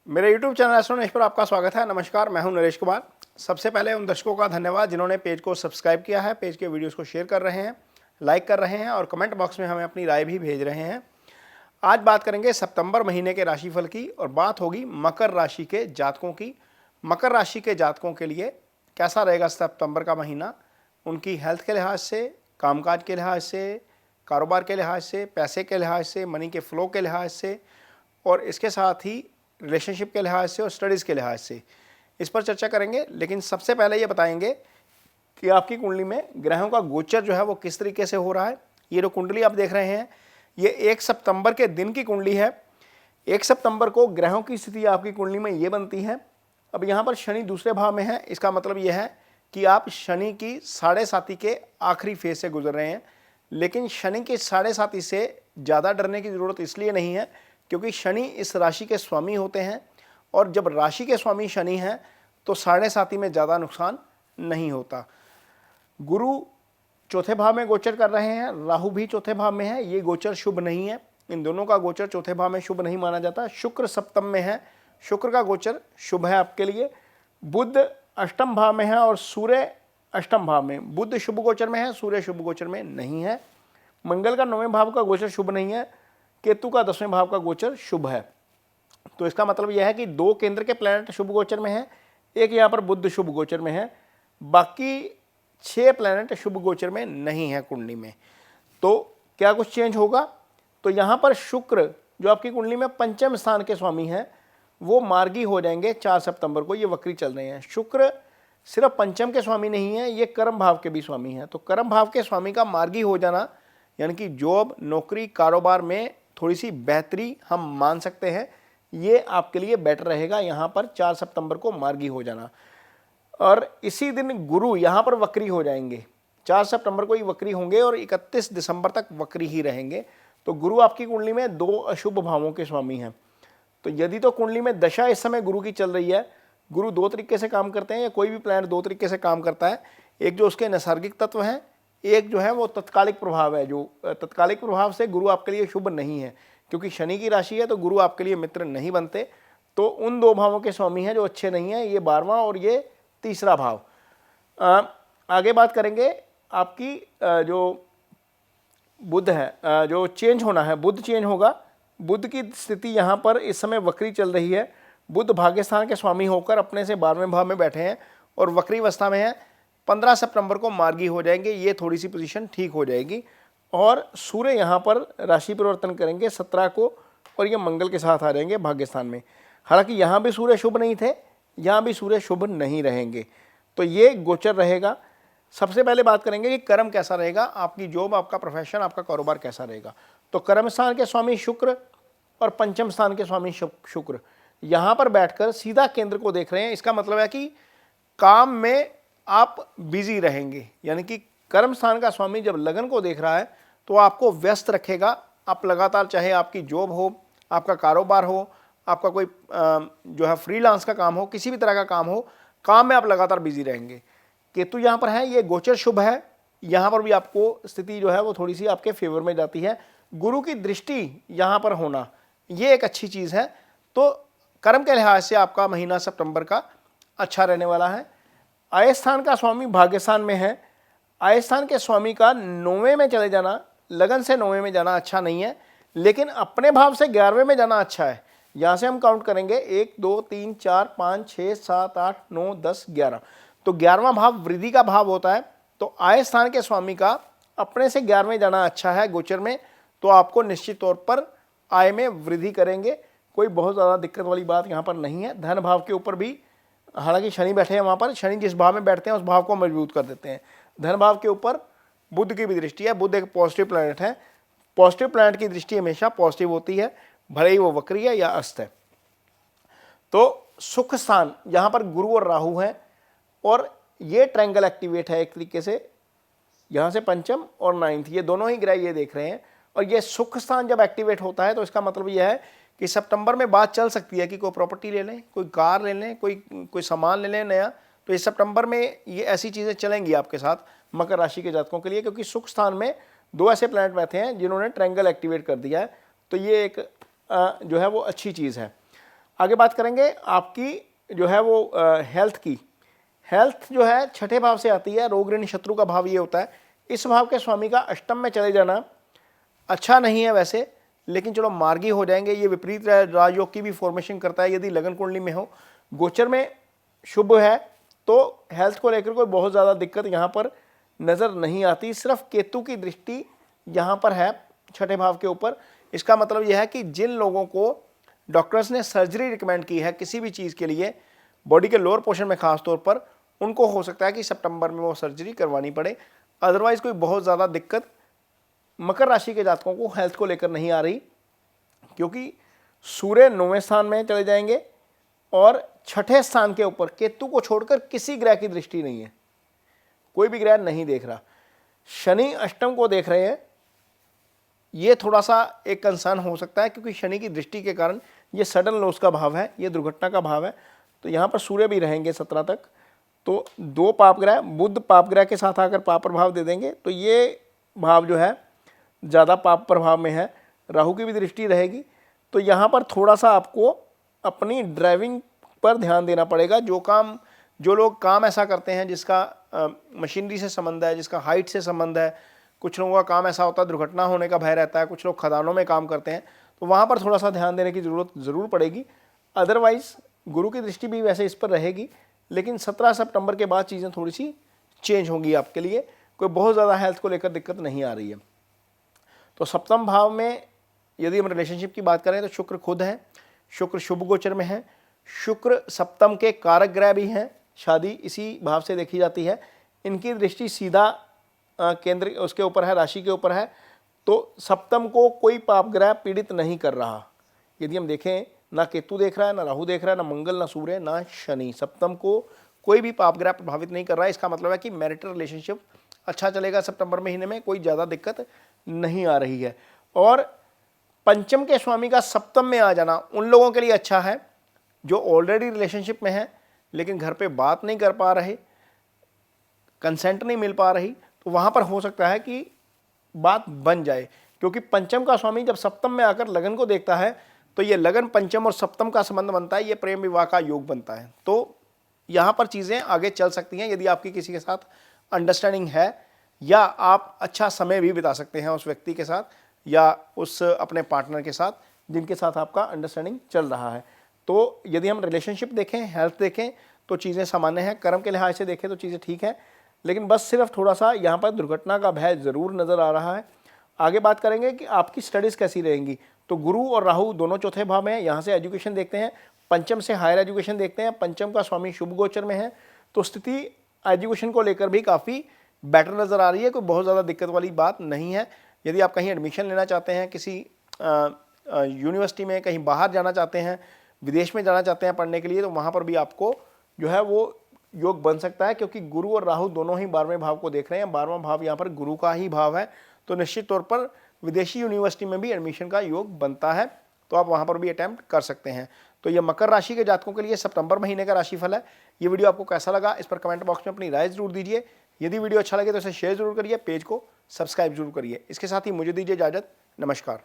मेरे YouTube channel astronomy पर आपका स्वागत है। नमस्कार, मैं हूं नरेश कुमार। सबसे पहले उन दर्शकों का धन्यवाद जिन्होंने पेज को सब्सक्राइब किया है, पेज के वीडियोस को शेयर कर रहे हैं, लाइक कर रहे हैं और कमेंट बॉक्स में हमें अपनी राय भी भेज रहे हैं। आज बात करेंगे सितंबर महीने के राशिफल की और बात होगी मकर राशि के जातकों की। मकर राशि के जातकों के लिए कैसा रहेगा सितंबर का महीना, उनकी हेल्थ के लिहाज से, कामकाज के लिहाज से, कारोबार के लिहाज से, पैसे के लिहाज से, मनी के फ्लो के लिहाज से और इसके साथ ही रिलेशनशिप के लिहाज से और स्टडीज़ के लिहाज से, इस पर चर्चा करेंगे। लेकिन सबसे पहले ये बताएंगे कि आपकी कुंडली में ग्रहों का गोचर जो है वो किस तरीके से हो रहा है। ये जो कुंडली आप देख रहे हैं ये 1 सितंबर के दिन की कुंडली है। 1 सितंबर को ग्रहों की स्थिति आपकी कुंडली में ये बनती है। अब यहाँ पर शनि दूसरे भाव में है, इसका मतलब ये है कि आप शनि की 7.5 के आखिरी फेज से गुजर रहे हैं। लेकिन शनि के 7.5 से ज़्यादा डरने की ज़रूरत इसलिए नहीं है क्योंकि शनि इस राशि के स्वामी होते हैं और जब राशि के स्वामी शनि हैं तो 7.5 में ज़्यादा नुकसान नहीं होता। गुरु चौथे भाव में गोचर कर रहे हैं, राहु भी चौथे भाव में है, ये गोचर शुभ नहीं है। इन दोनों का गोचर चौथे भाव में शुभ नहीं माना जाता। शुक्र सप्तम में है, शुक्र का गोचर शुभ है आपके लिए। बुध अष्टम भाव में है और सूर्य अष्टम भाव में। बुध शुभ गोचर में है, सूर्य शुभ गोचर में नहीं है। मंगल का 9वें भाव का गोचर शुभ नहीं है, केतु का 10वें भाव का गोचर शुभ है। तो इसका मतलब यह है कि 2 केंद्र के प्लैनेट शुभ गोचर में है, एक यहाँ पर बुध शुभ गोचर में है, बाकी 6 प्लैनेट शुभ गोचर में नहीं है कुंडली में। तो क्या कुछ चेंज होगा? तो यहाँ पर शुक्र जो आपकी कुंडली में पंचम स्थान के स्वामी हैं वो मार्गी हो जाएंगे 4 सितंबर को। ये वक्री चल रहे हैं। शुक्र सिर्फ पंचम के स्वामी नहीं है, ये कर्म भाव के भी स्वामी हैं। तो कर्म भाव के स्वामी का मार्गी हो जाना यानी कि जॉब, नौकरी, कारोबार में थोड़ी सी बेहतरी हम मान सकते हैं, ये आपके लिए बेटर रहेगा यहाँ पर 4 सितंबर को मार्गी हो जाना। और इसी दिन गुरु यहाँ पर वक्री हो जाएंगे, 4 सितंबर को ही वक्री होंगे और 31 दिसंबर तक वक्री ही रहेंगे। तो गुरु आपकी कुंडली में 2 अशुभ भावों के स्वामी हैं। तो यदि तो कुंडली में दशा इस समय गुरु की चल रही है, गुरु 2 तरीके से काम करते हैं या कोई भी प्लैनेट 2 तरीके से काम करता है। एक जो उसके नैसर्गिक तत्व हैं, एक जो है वो तत्कालिक प्रभाव है। जो तत्कालिक प्रभाव से गुरु आपके लिए शुभ नहीं है क्योंकि शनि की राशि है तो गुरु आपके लिए मित्र नहीं बनते। तो उन 2 भावों के स्वामी हैं जो अच्छे नहीं हैं, ये 12वां और ये तीसरा भाव। आगे बात करेंगे आपकी जो बुध है, जो चेंज होना है, बुध चेंज होगा। बुध की स्थिति यहाँ पर इस समय वक्री चल रही है। बुध भाग्यस्थान के स्वामी होकर अपने से 12वें भाव में बैठे हैं और वक्री अवस्था में है। 15 सितंबर को मार्गी हो जाएंगे, ये थोड़ी सी पोजीशन ठीक हो जाएगी। और सूर्य यहाँ पर राशि परिवर्तन करेंगे 17 को और ये मंगल के साथ आ जाएंगे भाग्यस्थान में। हालांकि यहाँ भी सूर्य शुभ नहीं थे, यहाँ भी सूर्य शुभ नहीं रहेंगे। तो ये गोचर रहेगा। सबसे पहले बात करेंगे कि कर्म कैसा रहेगा, आपकी जॉब, आपका प्रोफेशन, आपका कारोबार कैसा रहेगा। तो कर्म स्थान के स्वामी शुक्र और पंचम स्थान के स्वामी शुक्र यहाँ पर बैठकर सीधा केंद्र को देख रहे हैं। इसका मतलब है कि काम में आप बिजी रहेंगे, यानी कि कर्म स्थान का स्वामी जब लगन को देख रहा है तो आपको व्यस्त रखेगा। आप लगातार, चाहे आपकी जॉब हो, आपका कारोबार हो, आपका कोई जो है फ्रीलांस का काम हो, किसी भी तरह का काम हो, काम में आप लगातार बिजी रहेंगे। केतु यहाँ पर है, ये गोचर शुभ है, यहाँ पर भी आपको स्थिति जो है वो थोड़ी सी आपके फेवर में जाती है। गुरु की दृष्टि यहाँ पर होना ये एक अच्छी चीज़ है। तो कर्म के लिहाज से आपका महीना सितंबर का अच्छा रहने वाला है। आय स्थान का स्वामी भाग्यस्थान में है। आय स्थान के स्वामी का 9वें में चले जाना, लगन से 9वें में जाना अच्छा नहीं है, लेकिन अपने भाव से 11वें में जाना अच्छा है। यहाँ से हम काउंट करेंगे 1 2 3 4 5 6 7 8 9 10 11। तो 11वां भाव वृद्धि का भाव होता है। तो आय स्थान के स्वामी का अपने से 11वें जाना अच्छा है गोचर में। तो आपको निश्चित तौर पर आय में वृद्धि करेंगे, कोई बहुत ज़्यादा दिक्कत वाली बात यहाँ पर नहीं है। धन भाव के ऊपर भी, हालांकि शनि बैठे हैं वहाँ पर, शनि जिस भाव में बैठते हैं उस भाव को मजबूत कर देते हैं। धन भाव के ऊपर बुध की भी दृष्टि है। बुध एक पॉजिटिव प्लैनेट है। पॉजिटिव प्लैनेट की दृष्टि हमेशा पॉजिटिव होती है, भले ही वो वक्री है या अस्त है। तो सुख स्थान यहाँ पर गुरु और राहु हैं और ये ट्रायंगल एक्टिवेट है एक तरीके से। यहाँ से पंचम और 9th ये दोनों ही ग्रह ये देख रहे हैं। और ये सुख स्थान जब एक्टिवेट होता है तो इसका मतलब यह है कि सितंबर में बात चल सकती है कि कोई प्रॉपर्टी ले लें, कोई कार ले लें, कोई सामान ले लें नया। तो इस सितंबर में ये ऐसी चीज़ें चलेंगी आपके साथ मकर राशि के जातकों के लिए, क्योंकि सुख स्थान में 2 ऐसे प्लैनेट बैठे हैं जिन्होंने ट्रायंगल एक्टिवेट कर दिया है। तो ये एक जो है वो अच्छी चीज़ है। आगे बात करेंगे आपकी जो है वो हेल्थ की। हेल्थ जो है छठे भाव से आती है, रोग ऋण शत्रु का भाव ये होता है। इस भाव के स्वामी का अष्टम में चले जाना अच्छा नहीं है वैसे, लेकिन चलो मार्गी हो जाएंगे। ये विपरीत राजयोग की भी फॉर्मेशन करता है यदि लगन कुंडली में हो। गोचर में शुभ है तो हेल्थ को लेकर कोई बहुत ज़्यादा दिक्कत यहाँ पर नज़र नहीं आती। सिर्फ केतु की दृष्टि यहाँ पर है छठे भाव के ऊपर। इसका मतलब यह है कि जिन लोगों को डॉक्टर्स ने सर्जरी रिकमेंड की है किसी भी चीज़ के लिए, बॉडी के लोअर पोर्शन में खास तौर पर, उनको हो सकता है कि सितंबर में वो सर्जरी करवानी पड़े। अदरवाइज कोई बहुत ज़्यादा दिक्कत मकर राशि के जातकों को हेल्थ को लेकर नहीं आ रही, क्योंकि सूर्य 9वें स्थान में चले जाएंगे और छठे स्थान के ऊपर केतु को छोड़कर किसी ग्रह की दृष्टि नहीं है, कोई भी ग्रह नहीं देख रहा। शनि अष्टम को देख रहे हैं, ये थोड़ा सा एक कंसर्न हो सकता है, क्योंकि शनि की दृष्टि के कारण ये सडन लॉस का भाव है, ये दुर्घटना का भाव है। तो यहाँ पर सूर्य भी रहेंगे 17 तक। तो 2 पाप ग्रह, बुध पाप ग्रह के साथ आकर पाप प्रभाव दे देंगे, तो ये भाव जो है ज़्यादा पाप प्रभाव में है। राहु की भी दृष्टि रहेगी। तो यहाँ पर थोड़ा सा आपको अपनी ड्राइविंग पर ध्यान देना पड़ेगा। जो लोग काम ऐसा करते हैं जिसका मशीनरी से संबंध है, जिसका हाइट से संबंध है, कुछ लोगों का काम ऐसा होता है दुर्घटना होने का भय रहता है, कुछ लोग खदानों में काम करते हैं, तो वहाँ पर थोड़ा सा ध्यान देने की ज़रूरत ज़रूर पड़ेगी। अदरवाइज़ गुरु की दृष्टि भी वैसे इस पर रहेगी, लेकिन 17 सितंबर के बाद चीज़ें थोड़ी सी चेंज होंगी आपके लिए। कोई बहुत ज़्यादा हेल्थ को लेकर दिक्कत नहीं आ रही है। तो सप्तम भाव में यदि हम रिलेशनशिप की बात करें तो शुक्र खुद है, शुक्र शुभ गोचर में है। शुक्र सप्तम के कारक ग्रह भी हैं, शादी इसी भाव से देखी जाती है। इनकी दृष्टि सीधा केंद्र उसके ऊपर है, राशि के ऊपर है। तो सप्तम को कोई पाप ग्रह पीड़ित नहीं कर रहा। यदि हम देखें, ना केतु देख रहा है, ना राहु देख रहा है, ना मंगल, ना सूर्य, ना शनि, सप्तम को कोई भी पाप ग्रह प्रभावित नहीं कर रहा है। इसका मतलब है कि मैरिटल रिलेशनशिप अच्छा चलेगा सितंबर महीने में, कोई ज़्यादा दिक्कत नहीं आ रही है। और पंचम के स्वामी का सप्तम में आ जाना उन लोगों के लिए अच्छा है जो ऑलरेडी रिलेशनशिप में है, लेकिन घर पे बात नहीं कर पा रहे, कंसेंट नहीं मिल पा रही, तो वहाँ पर हो सकता है कि बात बन जाए। क्योंकि पंचम का स्वामी जब सप्तम में आकर लगन को देखता है तो ये लगन पंचम और सप्तम का संबंध बनता है, ये प्रेम विवाह का योग बनता है। तो यहाँ पर चीज़ें आगे चल सकती हैं यदि आपकी किसी के साथ अंडरस्टैंडिंग है, या आप अच्छा समय भी बिता सकते हैं उस व्यक्ति के साथ या उस अपने पार्टनर के साथ जिनके साथ आपका अंडरस्टैंडिंग चल रहा है। तो यदि हम रिलेशनशिप देखें, हेल्थ देखें, तो चीज़ें सामान्य हैं। कर्म के लिहाज से देखें तो चीज़ें ठीक हैं, लेकिन बस सिर्फ थोड़ा सा यहाँ पर दुर्घटना का भय ज़रूर नज़र आ रहा है। आगे बात करेंगे कि आपकी स्टडीज़ कैसी रहेंगी। तो गुरु और राहु दोनों चौथे भाव में हैं, यहाँ से एजुकेशन देखते हैं। पंचम से हायर एजुकेशन देखते हैं। पंचम का स्वामी शुभ गोचर में है, तो स्थिति एजुकेशन को लेकर भी काफ़ी बेटर नज़र आ रही है। कोई बहुत ज़्यादा दिक्कत वाली बात नहीं है। यदि आप कहीं एडमिशन लेना चाहते हैं, किसी यूनिवर्सिटी में कहीं बाहर जाना चाहते हैं, विदेश में जाना चाहते हैं पढ़ने के लिए, तो वहाँ पर भी आपको जो है वो योग बन सकता है, क्योंकि गुरु और राहु दोनों ही 12वें भाव को देख रहे हैं। 12वां भाव यहाँ पर गुरु का ही भाव है, तो निश्चित तौर पर विदेशी यूनिवर्सिटी में भी एडमिशन का योग बनता है, तो आप वहाँ पर भी अटैम्प्ट कर सकते हैं। तो ये मकर राशि के जातकों के लिए सितंबर महीने का राशिफल है। ये वीडियो आपको कैसा लगा, इस पर कमेंट बॉक्स में अपनी राय जरूर दीजिए। यदि वीडियो अच्छा लगे तो इसे शेयर जरूर करिए, पेज को सब्सक्राइब जरूर करिए। इसके साथ ही मुझे दीजिए इजाजत। नमस्कार।